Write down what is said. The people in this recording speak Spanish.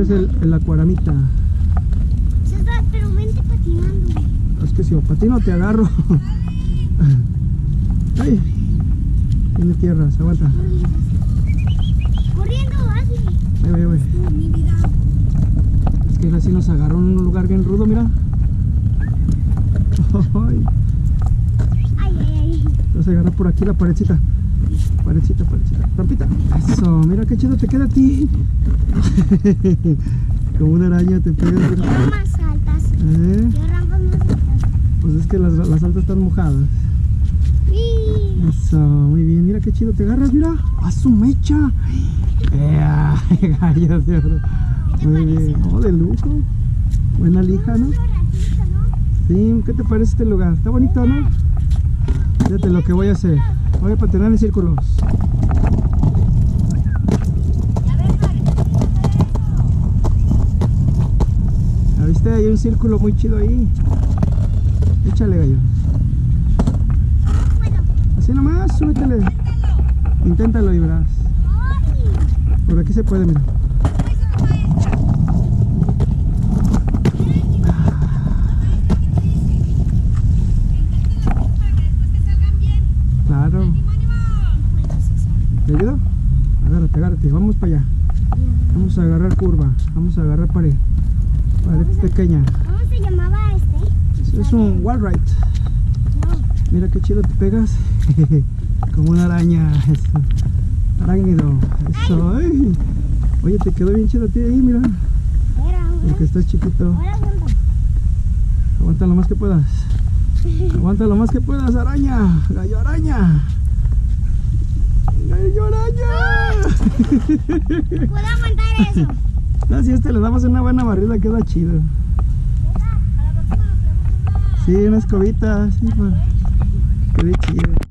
Es el acuaramita. César, pero vente patinando. Es que si patino te agarro. Ay, tiene tierras, aguanta. Corriendo, así. Ahí voy. Mi vida. Es que él así nos agarró en un lugar bien rudo, mira. Ay, Ay. vas a agarrar por aquí la paredcita. Paredcita. Rampita. Eso, mira qué chido te queda a ti. Como una araña te pegas. Mira. Ramas altas. ¿Eh? Yo ramas más altas. Pues es que las altas están mojadas. Sí. Eso, muy bien. Mira qué chido te agarras, mira. ¡A su mecha! Gallos de oro. Muy bien. Oh, de lujo. Buena lija, ¿no? Sí, ¿qué te parece este lugar? Está bonito, ¿no? Fíjate lo que voy a hacer. Voy a patinar en círculos. ¿Ya viste? Hay un círculo muy chido ahí. Échale, gallo. Así nomás, súbetele. Inténtalo y verás. Por aquí se puede, mira. Claro. ¿Te ayudo? Agárrate. Vamos para allá. Vamos a agarrar curva. Vamos a agarrar pared. Pared pequeña. ¿Cómo se llamaba este? Es un wall ride. Mira qué chido te pegas. Como una araña. Eso. Arácnido. Eso. Ay. Oye, te quedó bien chido a ti ahí, mira. Porque estás chiquito. Aguanta lo más que puedas. Aguanta lo más que puedas, araña. Gallo araña. Gallo araña. ¿Puedo aguantar eso? No, si a este le damos una buena barrida, queda chido. Sí, una escobita. Sí, pues. Qué chido.